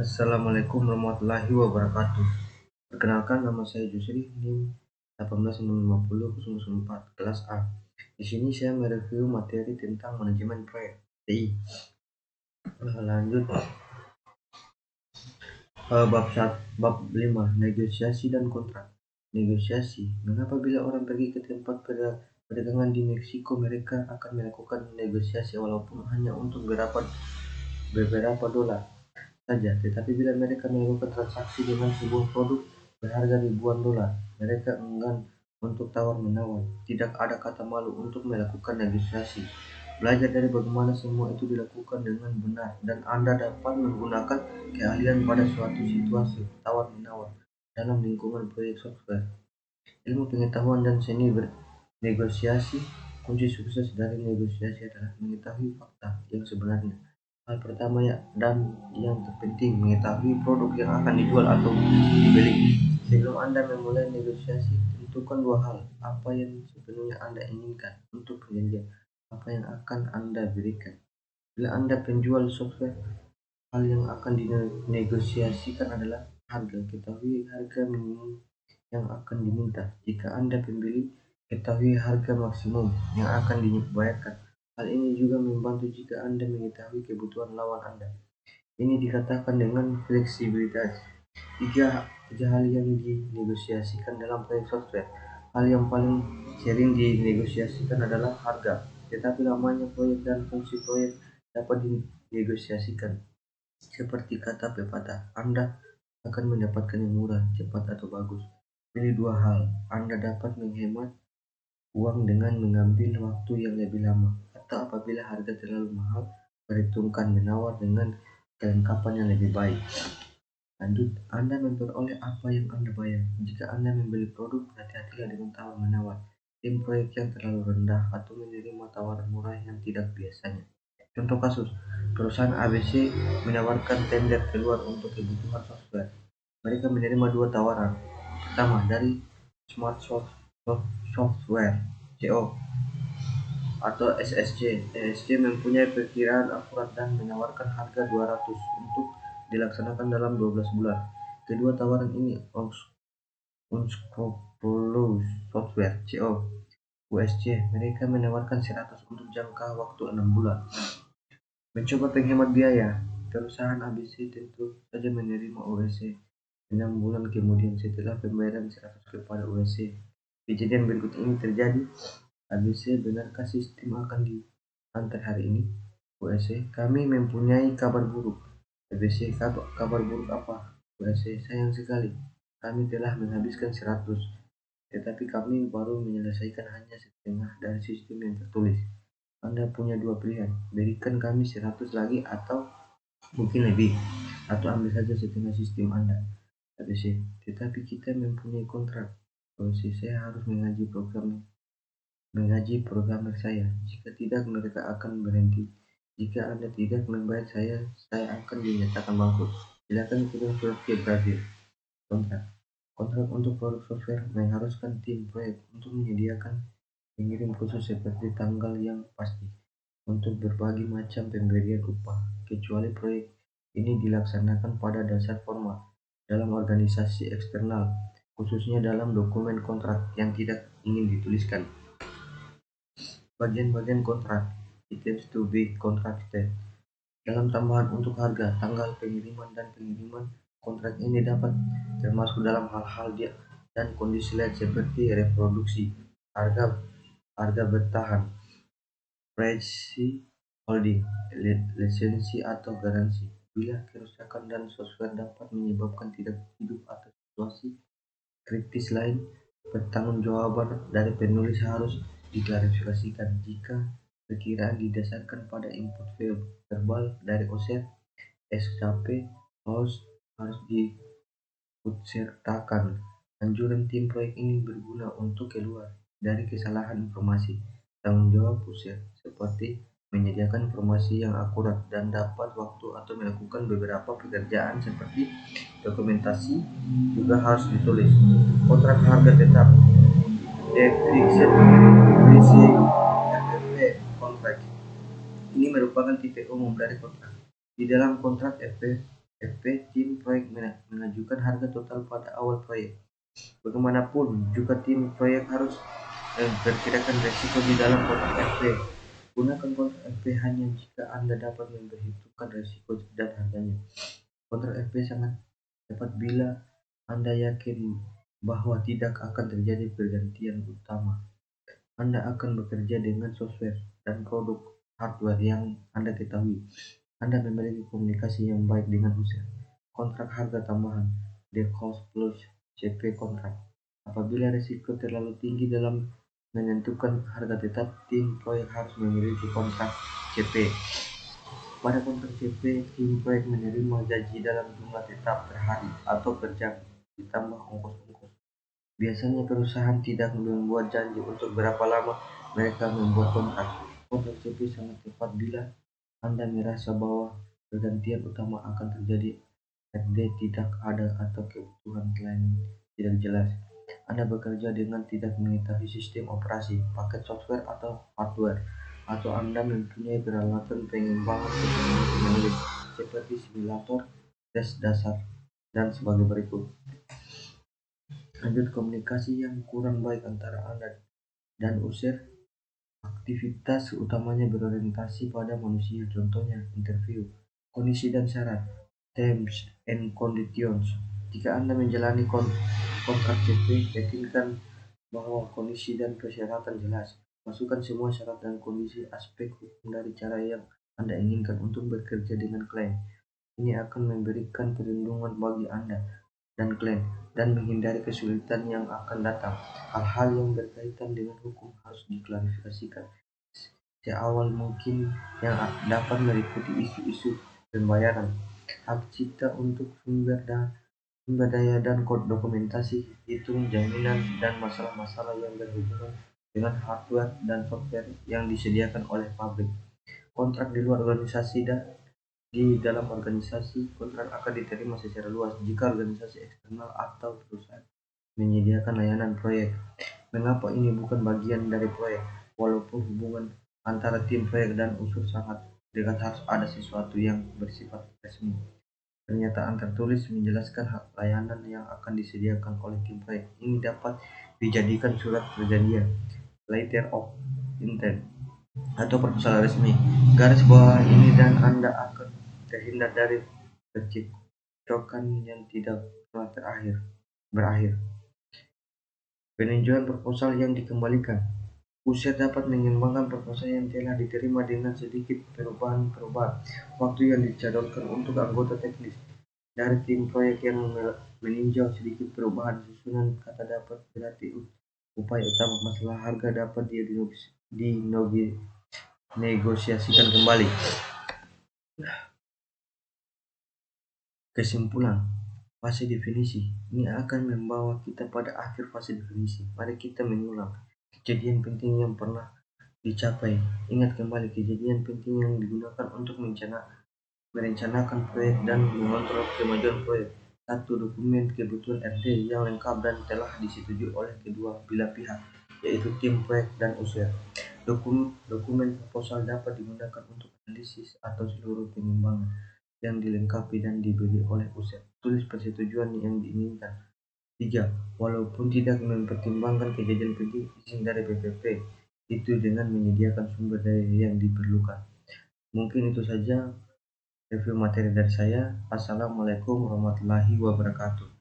Assalamualaikum warahmatullahi wabarakatuh. Perkenalkan, nama saya Jusri, NIM 1865004, kelas A. Di sini saya mereview materi tentang manajemen proyek TI. Lanjut bab 5, negosiasi dan kontrak. Negosiasi. Mengapa bila orang pergi ke tempat perdagangan di Meksiko, mereka akan melakukan negosiasi walaupun hanya untuk beberapa dolar saja, tetapi bila mereka melakukan transaksi dengan sebuah produk berharga ribuan dolar, mereka enggan untuk tawar-menawar. Tidak ada kata malu untuk melakukan negosiasi. Belajar dari bagaimana semua itu dilakukan dengan benar, dan Anda dapat menggunakan keahlian pada suatu situasi tawar-menawar dalam lingkungan proyek software. Ilmu pengetahuan dan seni bernegosiasi. Kunci sukses dari negosiasi adalah mengetahui fakta yang sebenarnya. Hal pertama dan yang terpenting, mengetahui produk yang akan dijual atau dibeli. Sebelum Anda memulai negosiasi, tentukan dua hal: apa yang sebenarnya Anda inginkan untuk perjanjian, apa yang akan Anda berikan. Bila Anda penjual software, hal yang akan dinegosiasikan adalah harga. Ketahui harga minimum yang akan diminta. Jika Anda pembeli, ketahui harga maksimum yang akan dibayarkan. Hal ini juga membantu jika Anda mengetahui kebutuhan lawan Anda. Ini dikatakan dengan fleksibilitas. Tiga hal yang dinegosiasikan dalam proyek software. Hal yang paling sering dinegosiasikan adalah harga, tetapi lamanya proyek dan fungsi proyek dapat dinegosiasikan. Seperti kata pepatah, Anda akan mendapatkan yang murah, cepat, atau bagus. Pilih dua hal. Anda dapat menghemat uang dengan mengambil waktu yang lebih lama, atau apabila harga terlalu mahal, perhitungkan menawar dengan kelengkapan yang lebih baik. Lanjut, Anda memperoleh apa yang Anda bayar. Jika Anda membeli produk, hati-hatilah dengan tawar-menawar, tim proyek yang terlalu rendah, atau menerima tawaran murah yang tidak biasanya. Contoh kasus, perusahaan ABC menawarkan tender keluar untuk kebutuhan software. Mereka menerima dua tawaran. Pertama, dari Smart Software CO atau SSC. SSC mempunyai perkiraan akurat dan menawarkan harga 200 untuk dilaksanakan dalam 12 bulan. Kedua tawaran ini Unscrupulous Software CO USC. Mereka menawarkan 100 untuk jangka waktu 6 bulan. Mencoba penghemat biaya. Perusahaan ABC tentu saja menerima USC 6 bulan kemudian setelah pembayaran 100 kepada USC. Kejadian berikut ini terjadi. ABC, benarkah sistem akan diantar hari ini? USC, kami mempunyai kabar buruk. ABC, kabar buruk apa? USC, sayang sekali, kami telah menghabiskan 100, tetapi kami baru menyelesaikan hanya setengah dari sistem yang tertulis. Anda punya dua pilihan, berikan kami 100 lagi atau mungkin lebih, atau ambil saja setengah sistem Anda. ABC, tetapi kita mempunyai kontrak. OC, saya harus mengaji programmer saya. Jika tidak, mereka akan berhenti. Jika Anda tidak membayar saya akan dinyatakan bangkrut. Silakan kirim surat ke Brazil. Kontrak untuk produk software mengharuskan tim proyek untuk menyediakan pengirim khusus seperti tanggal yang pasti untuk berbagai macam pemberian upah, kecuali proyek ini dilaksanakan pada dasar formal dalam organisasi eksternal, khususnya dalam dokumen kontrak yang tidak ingin dituliskan. Bagian-bagian kontrak, items to be contracted. Dalam tambahan untuk harga, tanggal pengiriman dan pengiriman, kontrak ini dapat termasuk dalam hal-hal dan kondisi lain seperti reproduksi, harga bertahan, privacy holding, lisensi atau garansi. Bila kerusakan dan software dapat menyebabkan tidak hidup atau situasi kritis lain, pertanggungjawaban dari penulis harus diklarifikasikan. Jika perkiraan didasarkan pada input verbal dari OSET, SKP harus diikutsertakan. Anjuran tim proyek ini berguna untuk keluar dari kesalahan informasi. Tanggung jawab OSET seperti menyediakan informasi yang akurat dan dapat waktu atau melakukan beberapa pekerjaan seperti dokumentasi juga harus ditulis. Kontrak harga tetap, fixed pricing FFP contract. Ini merupakan tipe umum dari kontrak. Di dalam kontrak FP, tim proyek mengajukan harga total pada awal proyek. Bagaimanapun juga tim proyek harus memperkirakan resiko di dalam kontrak FP. Gunakan kontrak FP hanya jika Anda dapat memperhitungkan resiko dan harganya. Kontrak FP sangat tepat bila Anda yakin bahwa tidak akan terjadi pergantian utama. Anda akan bekerja dengan software dan produk hardware yang Anda ketahui. Anda memiliki komunikasi yang baik dengan user. Kontrak harga tambahan, the cost plus CP kontrak. Apabila risiko terlalu tinggi dalam menentukan harga tetap, tim proyek harus memiliki kontrak CP. Pada kontrak CP, tim proyek menerima gaji dalam jumlah tetap per hari atau per jam, ditambah ongkos-ongkos. Biasanya perusahaan tidak membuat janji untuk berapa lama mereka membuat kontrak. Kontrak CP sangat tepat bila Anda merasa bahwa pergantian utama akan terjadi, RD tidak ada atau kebutuhan klien tidak jelas. Anda bekerja dengan tidak mengetahui sistem operasi, paket software atau hardware, atau Anda mempunyai peralatan pengembangan teknologi seperti simulator, tes dasar, dan sebagai berikut. Lanjut, komunikasi yang kurang baik antara Anda dan user. Aktivitas utamanya berorientasi pada manusia, contohnya interview, kondisi dan syarat, terms and conditions. Jika Anda menjalani kontrak CP, yakinkan bahwa kondisi dan persyaratan jelas. Masukkan semua syarat dan kondisi aspek hukum dari cara yang Anda inginkan untuk bekerja dengan klien. Ini akan memberikan perlindungan bagi Anda dan klien dan menghindari kesulitan yang akan datang. Hal-hal yang berkaitan dengan hukum harus diklarifikasikan seawal mungkin yang dapat meliputi isu-isu pembayaran, hak cipta untuk sumber daya dan dokumentasi, hitung jaminan, dan masalah-masalah yang berhubungan dengan hardware dan software yang disediakan oleh pabrik. Kontrak di luar organisasi dan di dalam organisasi, kontrak akan diterima secara luas jika organisasi eksternal atau perusahaan menyediakan layanan proyek. Mengapa ini bukan bagian dari proyek? Walaupun hubungan antara tim proyek dan unsur sangat dekat, harus ada sesuatu yang bersifat resmi. Pernyataan tertulis menjelaskan hak layanan yang akan disediakan oleh tim proyek. Ini dapat dijadikan surat perjanjian, letter of intent, atau proposal resmi. Garis bawah ini dan Anda akan terhindar dari percekcokan yang tidak pernah berakhir. Peninjauan proposal yang dikembalikan. User dapat mengembangkan proposal yang telah diterima dengan sedikit perubahan waktu yang dicadwalkan untuk anggota teknis dari tim proyek yang meninjau sedikit perubahan susunan kata dapat berarti upaya utama masalah harga dapat dinegosiasikan kembali. Kesimpulan, fase definisi ini akan membawa kita pada akhir fase definisi. Mari kita mengulang kejadian penting yang pernah dicapai. Ingat kembali kejadian penting yang digunakan untuk merencanakan proyek dan mengontrol kemajuan proyek. 1. Dokumen kebutuhan RD yang lengkap dan telah disetujui oleh kedua belah pihak, yaitu tim proyek dan user. Dokumen proposal dapat digunakan untuk analisis atau seluruh pengembangan yang dilengkapi dan diberi oleh user. Tulis persetujuan yang diinginkan. 3. Walaupun tidak mempertimbangkan kejadian penting, izin dari PPP itu dengan menyediakan sumber daya yang diperlukan. Mungkin itu saja review materi dari saya. Assalamualaikum warahmatullahi wabarakatuh.